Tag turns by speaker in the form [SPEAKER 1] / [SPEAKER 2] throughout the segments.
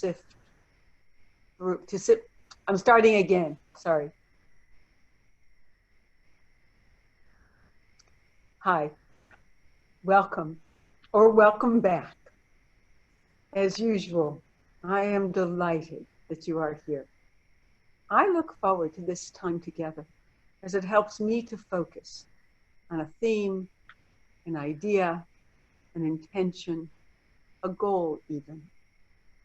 [SPEAKER 1] sift through, I'm starting again, sorry. Hi, welcome, or welcome back. As usual, I am delighted that you are here. I look forward to this time together as it helps me to focus on a theme, an idea, an intention, a goal even,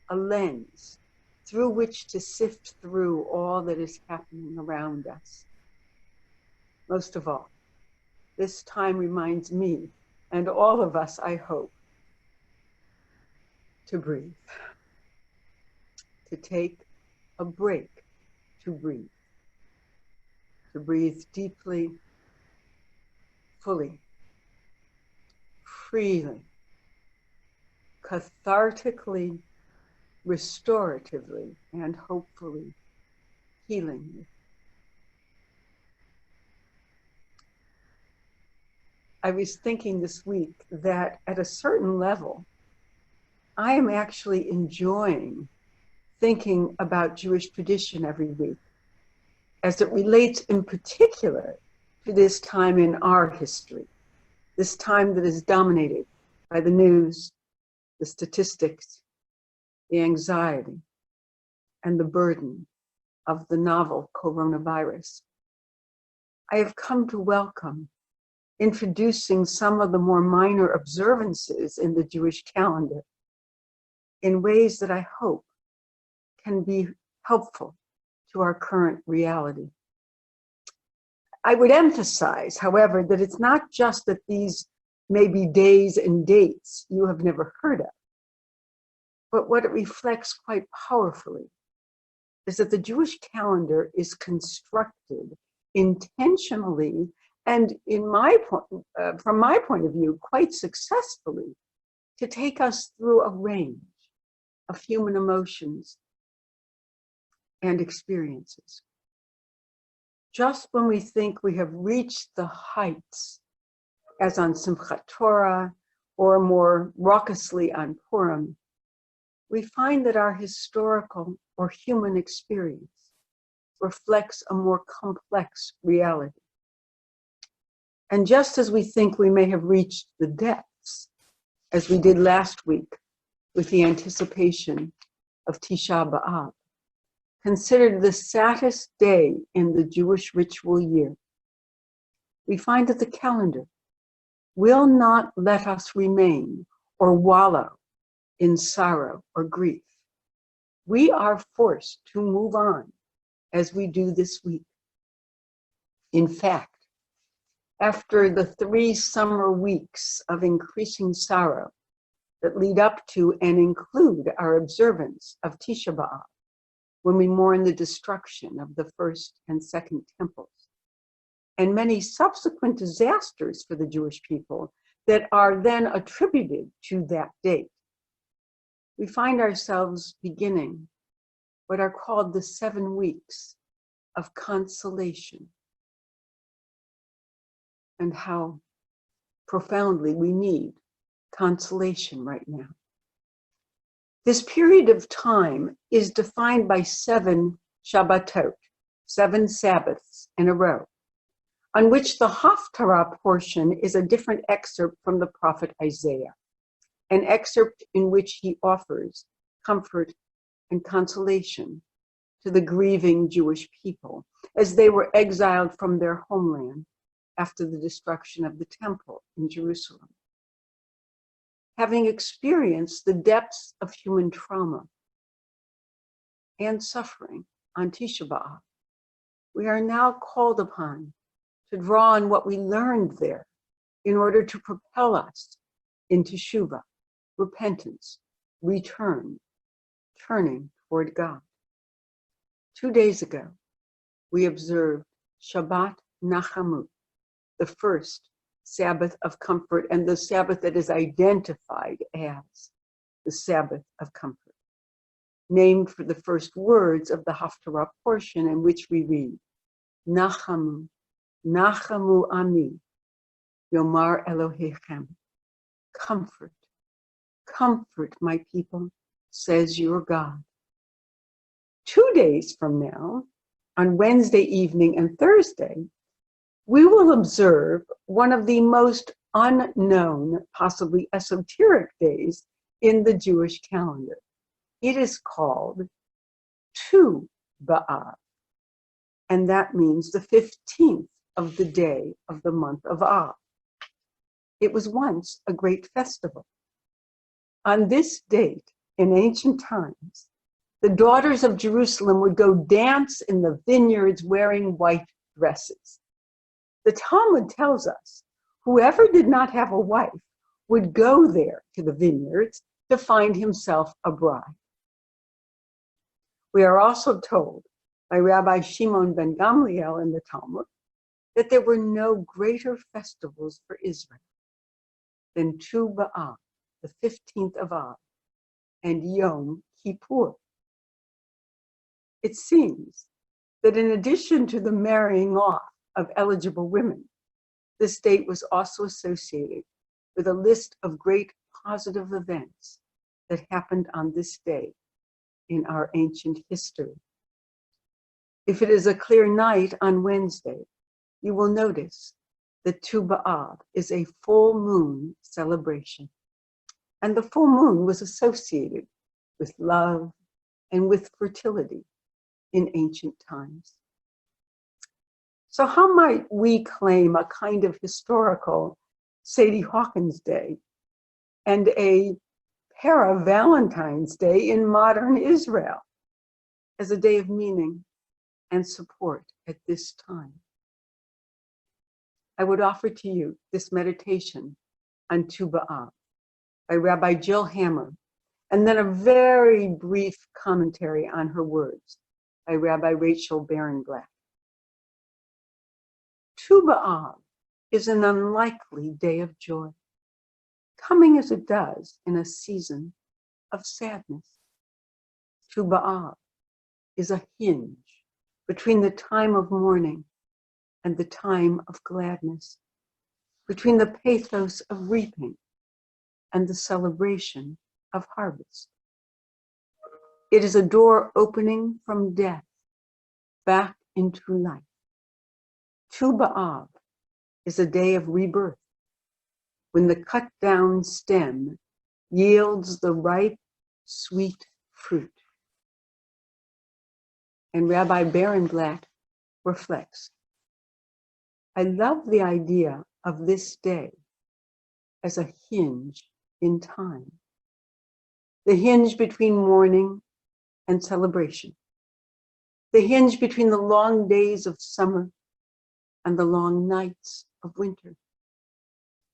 [SPEAKER 1] a lens through which to sift through all that is happening around us. Most of all, this time reminds me, and all of us, I hope, to breathe, to take a break, to breathe deeply, fully, freely, cathartically, restoratively, and hopefully healingly. I was thinking this week that at a certain level, I am actually enjoying thinking about Jewish tradition every week as it relates in particular to this time in our history, this time that is dominated by the news, the statistics, the anxiety, and the burden of the novel coronavirus. I have come to welcome introducing some of the more minor observances in the Jewish calendar in ways that I hope can be helpful to our current reality. I would emphasize, however, that it's not just that these may be days and dates you have never heard of, but what it reflects quite powerfully is that the Jewish calendar is constructed intentionally and from my point of view, quite successfully, to take us through a range of human emotions and experiences. Just when we think we have reached the heights, as on Simchat Torah, or more raucously on Purim, we find that our historical or human experience reflects a more complex reality. And just as we think we may have reached the depths, as we did last week with the anticipation of Tisha B'Av, considered the saddest day in the Jewish ritual year, we find that the calendar will not let us remain or wallow in sorrow or grief. We are forced to move on as we do this week. In fact, after the 3 summer weeks of increasing sorrow that lead up to and include our observance of Tisha B'Av, when we mourn the destruction of the first and second temples, and many subsequent disasters for the Jewish people that are then attributed to that date, we find ourselves beginning what are called the 7 weeks of consolation, and how profoundly we need consolation right now. This period of time is defined by 7 Shabbatot, 7 Sabbaths in a row, on which the Haftarah portion is a different excerpt from the prophet Isaiah, an excerpt in which he offers comfort and consolation to the grieving Jewish people as they were exiled from their homeland after the destruction of the temple in Jerusalem. Having experienced the depths of human trauma and suffering on Tisha B'Av, we are now called upon to draw on what we learned there in order to propel us into Teshuvah, repentance, return, turning toward God. 2 days ago, we observed Shabbat Nachamu, the first Sabbath of comfort, and the Sabbath that is identified as the Sabbath of comfort, named for the first words of the Haftarah portion, in which we read, Nachamu, Nachamu Ami, Yomar Elohechem, comfort, comfort my people, says your God. 2 days from now, on Wednesday evening and Thursday, we will observe one of the most unknown, possibly esoteric days in the Jewish calendar. It is called Tu B'Av, and that means the 15th of the day of the month of Av. It was once a great festival. On this date, in ancient times, the daughters of Jerusalem would go dance in the vineyards wearing white dresses. The Talmud tells us whoever did not have a wife would go there to the vineyards to find himself a bride. We are also told by Rabbi Shimon ben Gamliel in the Talmud that there were no greater festivals for Israel than Tu B'Av, the 15th of Av, and Yom Kippur. It seems that in addition to the marrying off of eligible women, this date was also associated with a list of great positive events that happened on this day in our ancient history. If it is a clear night on Wednesday, you will notice that Tu B'Av is a full moon celebration. And the full moon was associated with love and with fertility in ancient times. So how might we claim a kind of historical Sadie Hawkins Day and a para-Valentine's Day in modern Israel as a day of meaning and support at this time? I would offer to you this meditation on Tu B'Av by Rabbi Jill Hammer, and then a very brief commentary on her words by Rabbi Rachel Barenblatt. Tu B'Av is an unlikely day of joy, coming as it does in a season of sadness. Tu B'Av is a hinge between the time of mourning and the time of gladness, between the pathos of reaping and the celebration of harvest. It is a door opening from death back into life. Tu B'Av is a day of rebirth, when the cut down stem yields the ripe, sweet fruit. And Rabbi Barenblatt reflects, I love the idea of this day as a hinge in time, the hinge between mourning and celebration, the hinge between the long days of summer and the long nights of winter,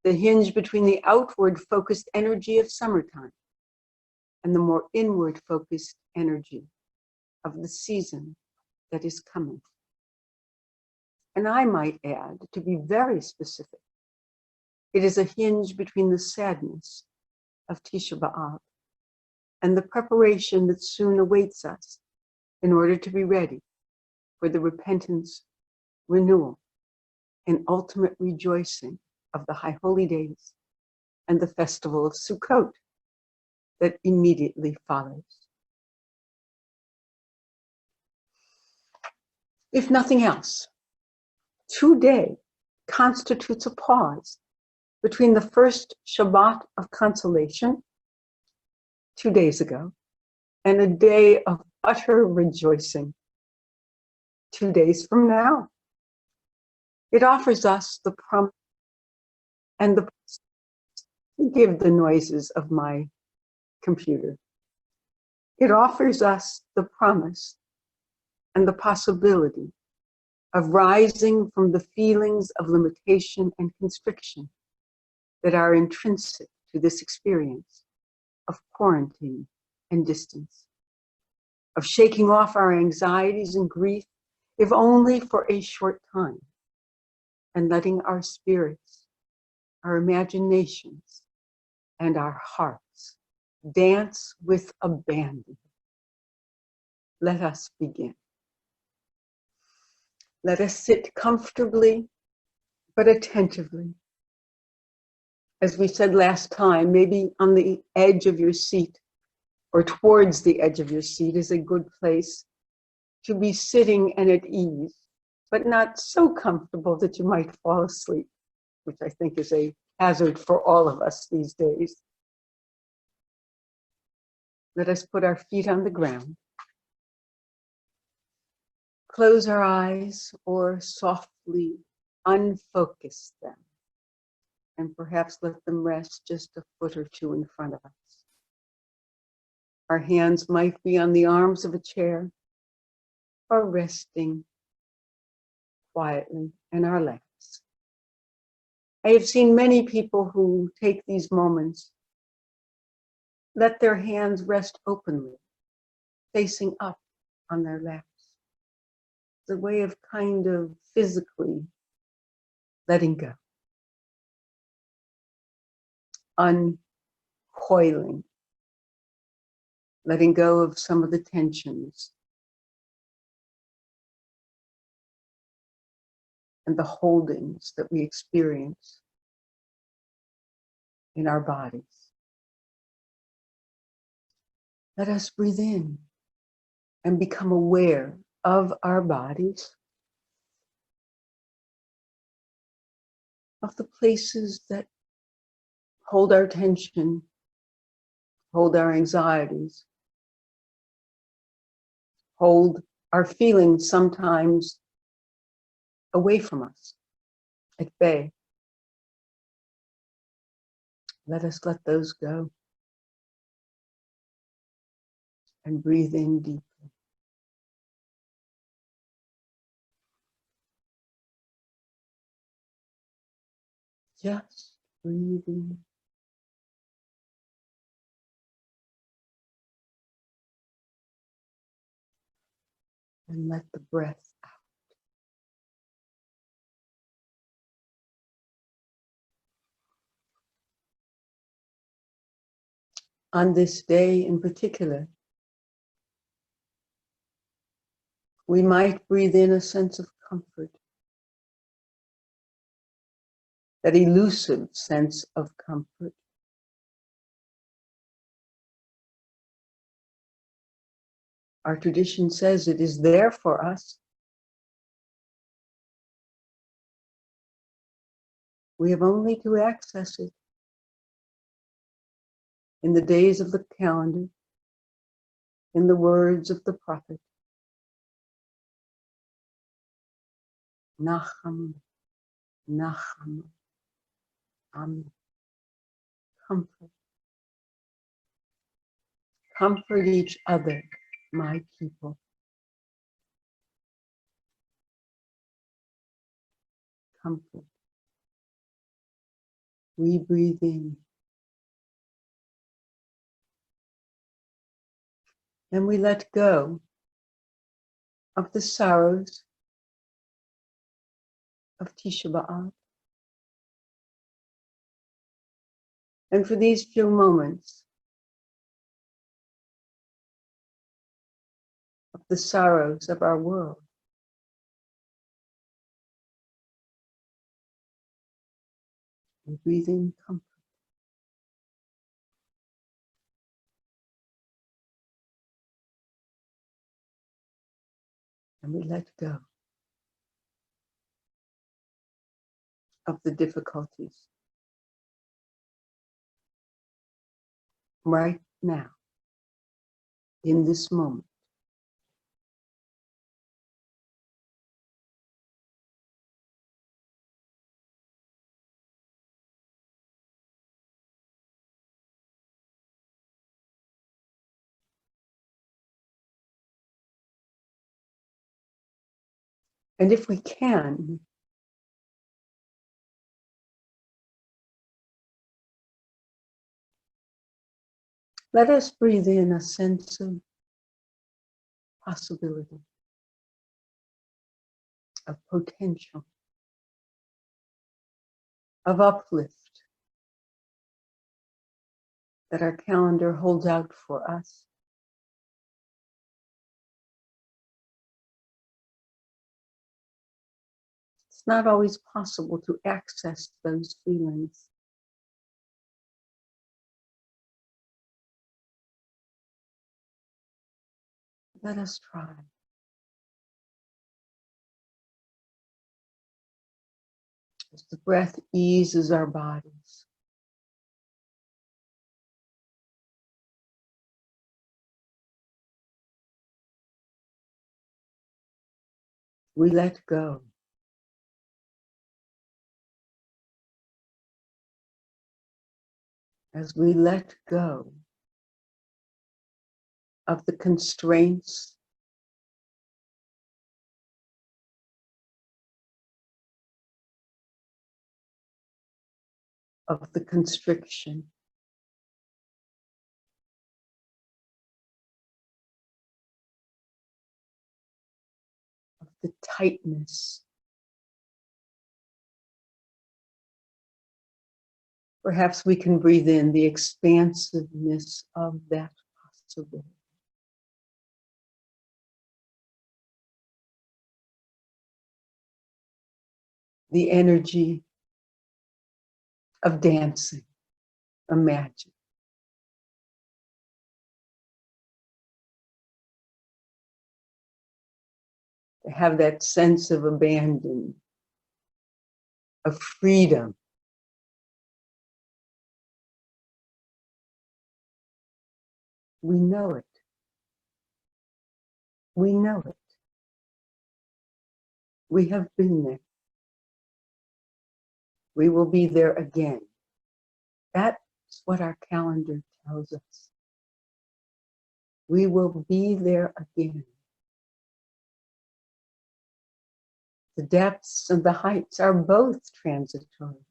[SPEAKER 1] the hinge between the outward focused energy of summertime and the more inward focused energy of the season that is coming. And I might add, to be very specific, it is a hinge between the sadness of Tisha B'Av and the preparation that soon awaits us in order to be ready for the repentance, renewal, and ultimate rejoicing of the High Holy Days and the festival of Sukkot that immediately follows. If nothing else, today constitutes a pause between the first Shabbat of consolation 2 days ago and a day of utter rejoicing 2 days from now. It offers us the promise and the, forgive the noises of my computer. It offers us the promise and the possibility of rising from the feelings of limitation and constriction that are intrinsic to this experience of quarantine and distance, of shaking off our anxieties and grief, if only for a short time, and letting our spirits, our imaginations, and our hearts dance with abandon. Let us begin. Let us sit comfortably but attentively. As we said last time, maybe on the edge of your seat or towards the edge of your seat is a good place to be sitting and at ease, but not so comfortable that you might fall asleep, which I think is a hazard for all of us these days. Let us put our feet on the ground, close our eyes or softly unfocus them, and perhaps let them rest just a foot or two in front of us. Our hands might be on the arms of a chair or resting quietly in our laps. I have seen many people who take these moments, let their hands rest openly, facing up on their laps. It's a way of kind of physically letting go, uncoiling, letting go of some of the tensions and the holdings that we experience in our bodies. Let us breathe in and become aware of our bodies, of the places that hold our tension, hold our anxieties, hold our feelings sometimes away from us, at bay. Let us let those go and breathe in deeply. Just breathing. And let the breath out. On this day in particular, we might breathe in a sense of comfort, that elusive sense of comfort. Our tradition says it is there for us. We have only to access it. In the days of the calendar, in the words of the prophet, Nacham, Nacham, Amen. Comfort. Comfort each other, my people. Comfort. We breathe in. And we let go of the sorrows of Tisha B'Av. And for these few moments of the sorrows of our world, we breathe in comfort. And we let go of the difficulties right now, in this moment. And if we can, let us breathe in a sense of possibility, of potential, of uplift that our calendar holds out for us. It's not always possible to access those feelings. Let us try. As the breath eases our bodies, we let go. As we let go of the constraints, of the constriction, of the tightness. Perhaps we can breathe in the expansiveness of that possibility. The energy of dancing, imagine. To have that sense of abandon, of freedom. We know it. We know it. We have been there. We will be there again. That's what our calendar tells us. We will be there again. The depths and the heights are both transitory.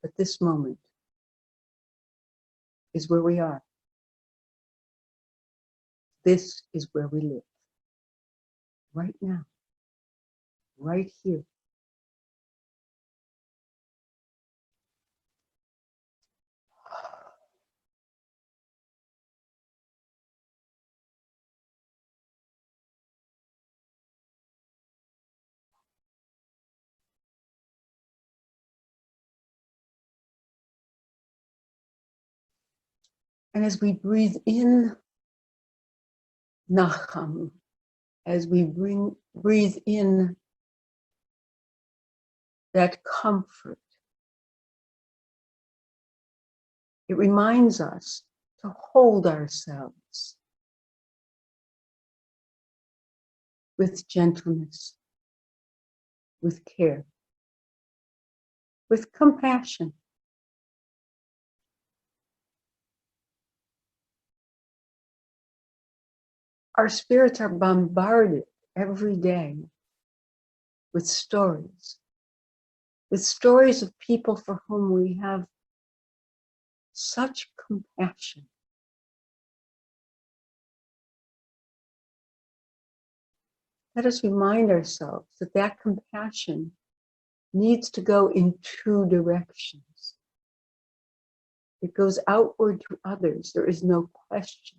[SPEAKER 1] But this moment is where we are. This is where we live. Right now. Right here. And as we breathe in Nacham, as we breathe in that comfort, it reminds us to hold ourselves with gentleness, with care, with compassion. Our spirits are bombarded every day with stories of people for whom we have such compassion. Let us remind ourselves that that compassion needs to go in two directions. It goes outward to others, there is no question.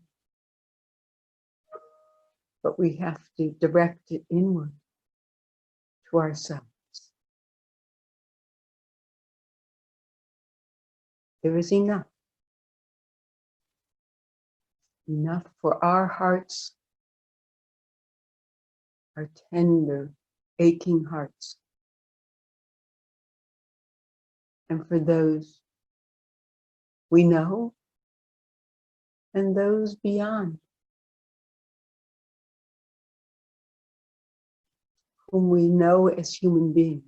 [SPEAKER 1] But we have to direct it inward to ourselves. There is enough. Enough for our hearts, our tender, aching hearts. And for those we know and those beyond, whom we know as human beings,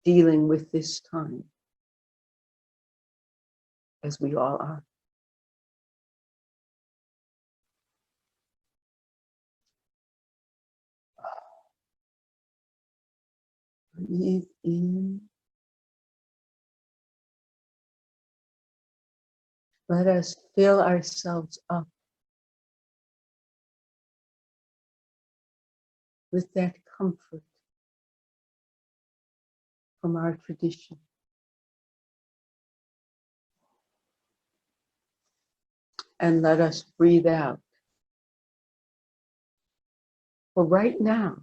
[SPEAKER 1] dealing with this time as we all are. Breathe in. Let us fill ourselves up with that comfort from our tradition. And let us breathe out. For right now,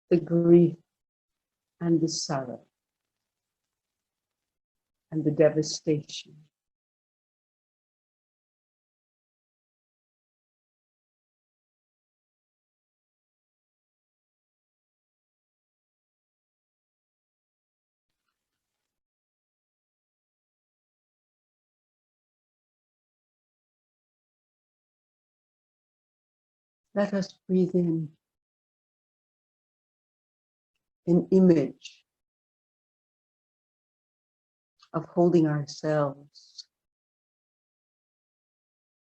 [SPEAKER 1] the grief and the sorrow and the devastation. Let us breathe in an image of holding ourselves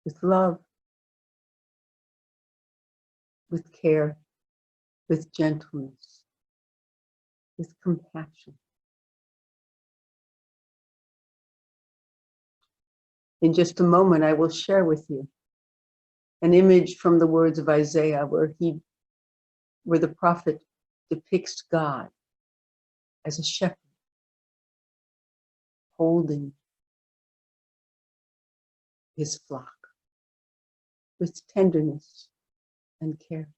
[SPEAKER 1] with love, with care, with gentleness, with compassion. In just a moment, I will share with you an image from the words of Isaiah where the prophet depicts God as a shepherd holding his flock with tenderness and care.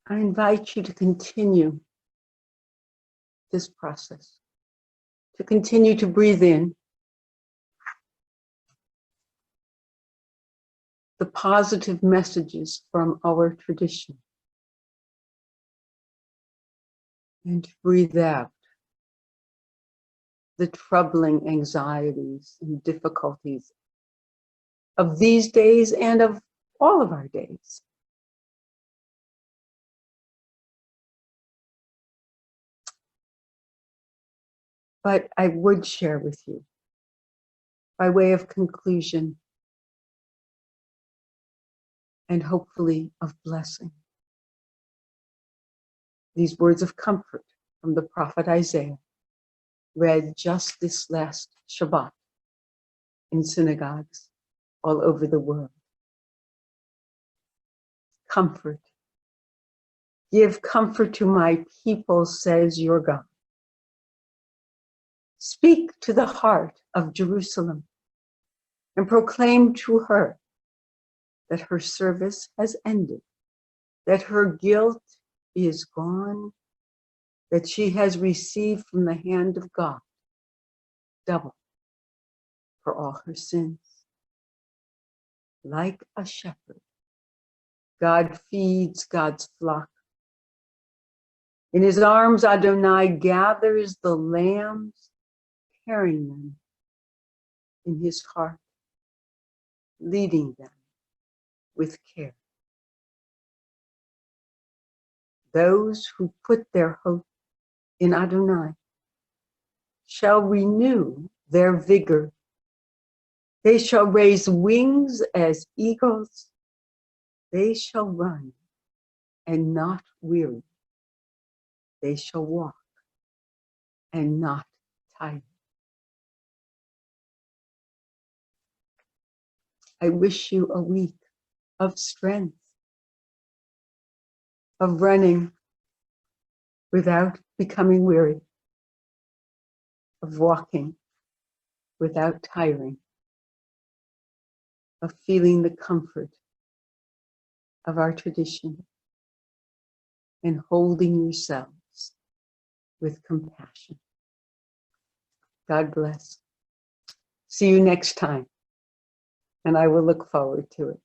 [SPEAKER 1] I invite you to continue this process, to continue to breathe in the positive messages from our tradition and to breathe out the troubling anxieties and difficulties of these days and of all of our days. But I would share with you, by way of conclusion and hopefully of blessing, these words of comfort from the prophet Isaiah, read just this last Shabbat in synagogues all over the world. Comfort. Give comfort to my people, says your God. Speak to the heart of Jerusalem and proclaim to her that her service has ended, that her guilt is gone, that she has received from the hand of God double for all her sins. Like a shepherd, God feeds God's flock. In his arms, Adonai gathers the lambs, carrying them in his heart, leading them with care. Those who put their hope in Adonai shall renew their vigor. They shall raise wings as eagles. They shall run and not weary. They shall walk and not tire. I wish you a week of strength, of running without becoming weary, of walking without tiring, of feeling the comfort of our tradition and holding yourselves with compassion. God bless. See you next time, and I will look forward to it.